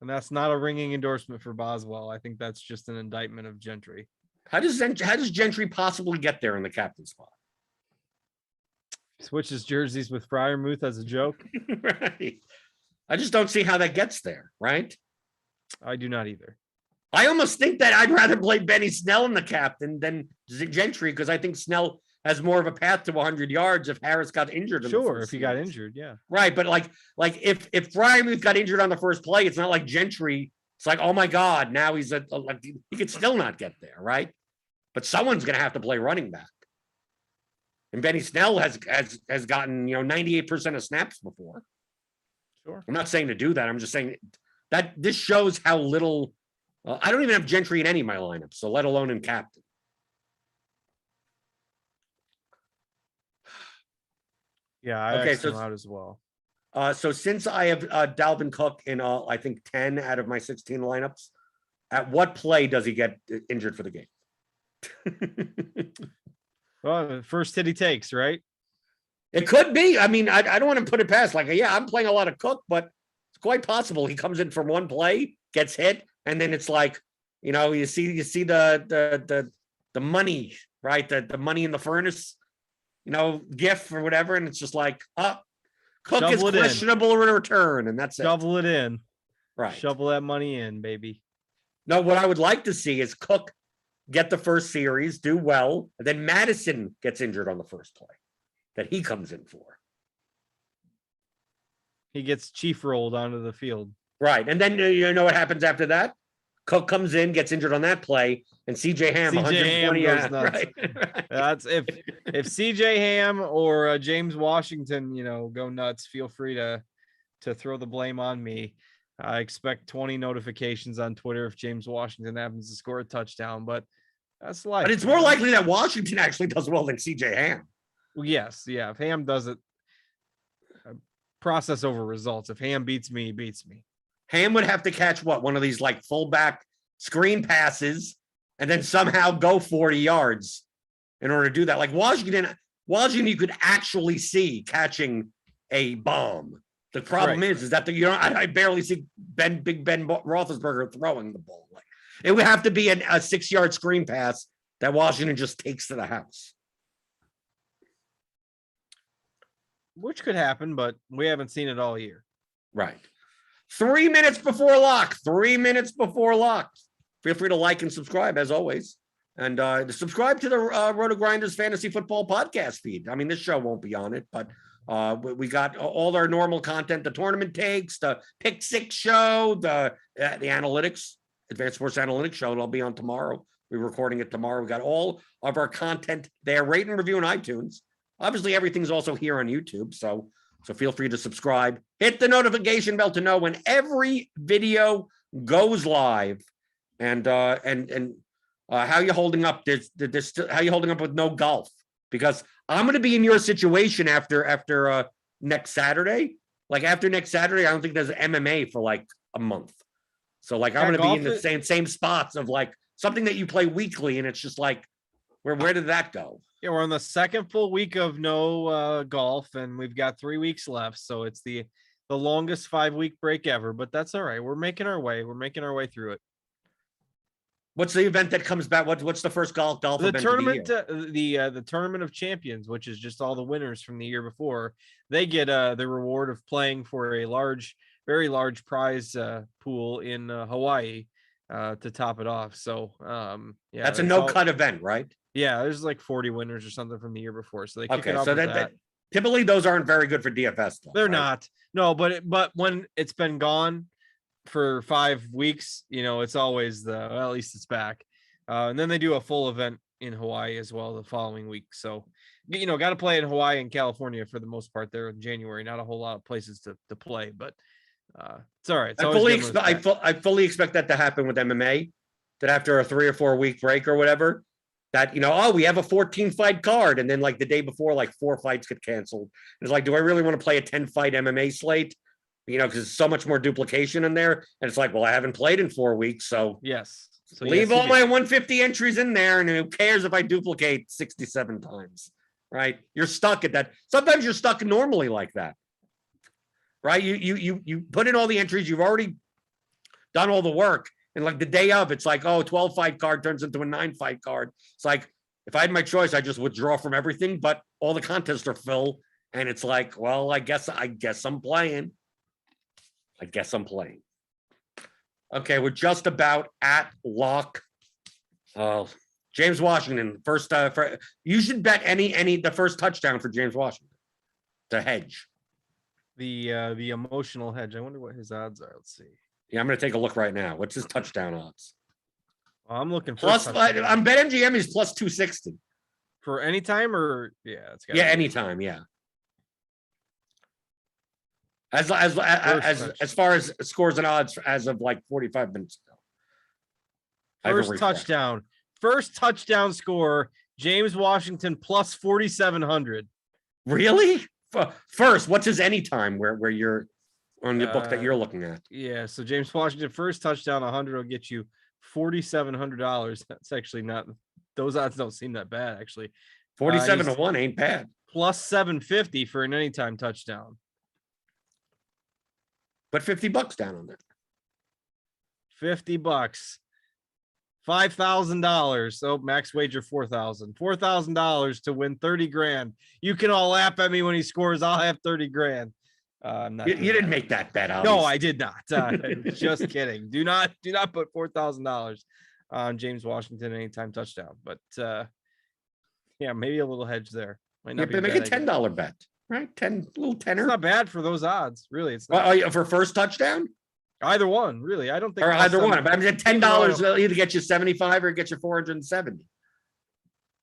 And that's not a ringing endorsement for Boswell. I think that's just an indictment of Gentry. How does Gentry possibly get there in the captain spot? Switches jerseys with Freiermuth as a joke. Right. I just don't see how that gets there, right? I do not either. I almost think that I'd rather play Benny Snell in the captain than Gentry, because I think Snell has more of a path to 100 yards if Harris got injured. Sure, if he got injured, yeah. Right, but like if Freiermuth got injured on the first play, it's not like Gentry. It's like, oh my God, now he's like he could still not get there, right? But someone's going to have to play running back. And Benny Snell has gotten 98% of snaps before. Sure. I'm not saying to do that. I'm just saying that this shows how little. I don't even have Gentry in any of my lineups, so let alone in captain. Yeah, I okay, X'd him out as well. So since I have Dalvin Cook in I think 10 out of my 16 lineups, at what play does he get injured for the game? Well, first hit he takes, right? It could be. I mean, I don't want to put it past. Like, yeah, I'm playing a lot of Cook, but it's quite possible he comes in for one play, gets hit, and then it's like, you see the money, right? The money in the furnace, GIF or whatever, and it's just like, Cook is questionable in return, and that's it. Shovel it in. Right. Shovel that money in, baby. No, what I would like to see is Cook get the first series, do well, and then Madison gets injured on the first play that he comes in for. He gets Chief rolled onto the field. Right. And then you know what happens after that? Cook comes in, gets injured on that play, and CJ Ham 120 goes nuts. Right. That's if CJ Ham or James Washington, go nuts, feel free to throw the blame on me. I expect 20 notifications on Twitter if James Washington happens to score a touchdown, but that's life. But it's more likely that Washington actually does well than CJ Ham. Well, yes, yeah. If Ham does it, process over results. If Ham beats me, he beats me. Ham would have to catch one of these like fullback screen passes and then somehow go 40 yards in order to do that. Like Washington, you could actually see catching a bomb. The problem is that I barely see Big Ben Roethlisberger throwing the ball. Like, it would have to be a 6-yard screen pass that Washington just takes to the house. Which could happen, but we haven't seen it all year. Right. 3 minutes before lock. 3 minutes before lock. Feel free to like and subscribe as always. And subscribe to the RotoGrinders Fantasy Football Podcast feed. I mean, this show won't be on it, but we got all our normal content, the tournament takes, the Pick Six show, the analytics, Advanced Sports Analytics show. It'll be on tomorrow. We're recording it tomorrow. We got all of our content there. Rate and review on iTunes. Obviously, everything's also here on YouTube. So feel free to subscribe. Hit the notification bell to know when every video goes live. And how you holding up? How you holding up with no golf? Because I'm going to be in your situation after next Saturday. Like after next Saturday, I don't think there's MMA for like a month. So like I'm going to be in the same spots of like something that you play weekly, and it's just like, where did that go? Yeah, we're on the second full week of no golf, and we've got 3 weeks left. So it's the longest 5-week break ever, but that's all right. We're making our way. We're making our way through it. What's the event that comes back? What's the first golf the event tournament? Of the year? The Tournament of Champions, which is just all the winners from the year before. They get the reward of playing for a very large prize pool in Hawaii to top it off. So yeah, that's a no-cut event, right? Yeah, there's like 40 winners or something from the year before. So they kick it off so with that. Typically those aren't very good for DFS. Though, They're right? not. No, but when it's been gone for 5 weeks, it's always at least it's back. And then they do a full event in Hawaii as well the following week. So, got to play in Hawaii and California for the most part there in January. Not a whole lot of places to play, but it's all right. I fully expect that to happen with MMA, that after a 3 or 4 week break or whatever, that, we have a 14 fight card. And then like the day before, like 4 fights get canceled. It's like, do I really want to play a 10 fight MMA slate? Because there's so much more duplication in there. And it's like, well, I haven't played in 4 weeks. So yes. So leave all my 150 entries in there. And who cares if I duplicate 67 times, right? You're stuck at that. Sometimes you're stuck normally like that, right? You put in all the entries. You've already done all the work. And like the day of, it's like, 12 fight card turns into a 9 fight card. It's like, if I had my choice, I just withdraw from everything, but all the contests are full. And it's like, well, I guess I'm playing. Okay, we're just about at lock. James Washington, first. You should bet the first touchdown for James Washington to hedge. The emotional hedge. I wonder what his odds are. Let's see. Yeah, I'm going to take a look right now. What's his touchdown odds? Well, I'm looking for plus. On BetMGM, he's plus 260 for any time, or it's anytime. Yeah. As far as scores and odds as of like 45 minutes ago. First touchdown score, James Washington plus 4,700. Really? First, what's his anytime where you're on the book that you're looking at? Yeah, so James Washington first touchdown 100 will get you $4,700. That's actually not, those odds don't seem that bad actually. 47 to 1 ain't bad. Plus 750 for an anytime touchdown. Put $50 down on that. $50. $5,000. Oh, max wager $4,000. $4,000 to win 30 grand. You can all laugh at me when he scores. I'll have 30 grand. I'm not. You didn't make that bet, obviously. No, I did not. Just kidding. Do not put $4,000 on James Washington anytime touchdown. But yeah, maybe a little hedge there. Might not be make a $10 bet. Right, little tenner. It's not bad for those odds, really. It's not. For first touchdown. Either one, really. I don't think. Or either one. But I'm saying $10 will either get you 75 or get you 470.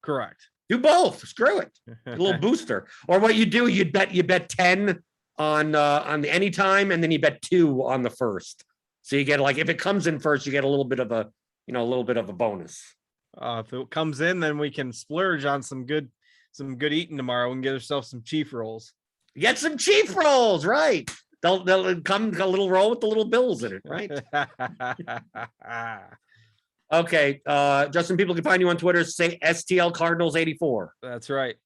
Correct. Do both. Screw it. A little booster. Or what you do, you bet 10 on the anytime, and then you bet 2 on the first. So you get like if it comes in first, you get a little bit of a bonus. If it comes in, then we can splurge on some good eating tomorrow and get ourselves some chief rolls. Get some chief rolls, right? They'll come a little roll with the little bills in it, right? Okay, Justin, people can find you on Twitter. Say STL Cardinals 84. That's right.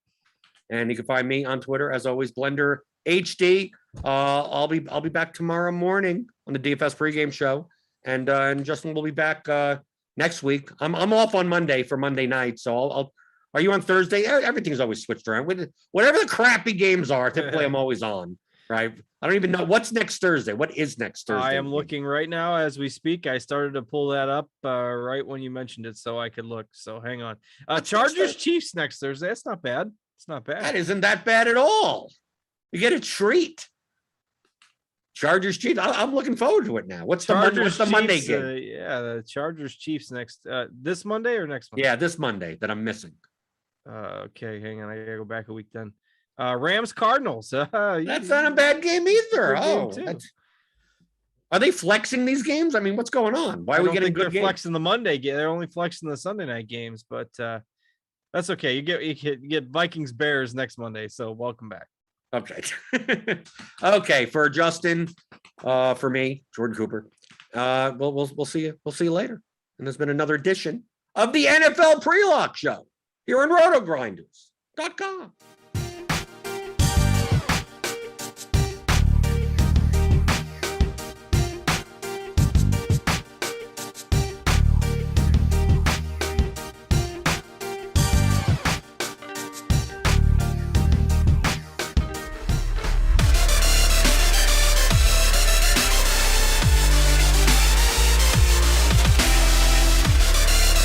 And you can find me on Twitter as always, Blender HD. I'll be back tomorrow morning on the DFS pregame show, and Justin will be back next week. I'm off on Monday for Monday night, so I'll. Are you on Thursday? Everything's always switched around. Whatever the crappy games are, typically I'm always on, right? I don't even know what's next Thursday. What is next Thursday? I am looking right now as we speak. I started to pull that up right when you mentioned it, so I could look. So hang on. Chargers Chiefs next Thursday. That's not bad. It's not bad. That isn't that bad at all. You get a treat. Chargers Chiefs. I'm looking forward to it now. What's the Monday game? The Chargers Chiefs next this Monday or next Monday? Yeah, this Monday that I'm missing. Okay, hang on. I gotta go back a week then. Rams Cardinals. That's not a bad game either. Are they flexing these games? I mean, what's going on? Why are we getting good games? They're flexing the Monday game. They're only flexing the Sunday night games, but that's okay. You get Vikings Bears next Monday. So welcome back. Okay. Okay. For Justin, for me, Jordan Cooper. We'll see you. We'll see you later. And there's been another edition of the NFL Pre-Lock Show here on RotoGrinders.com.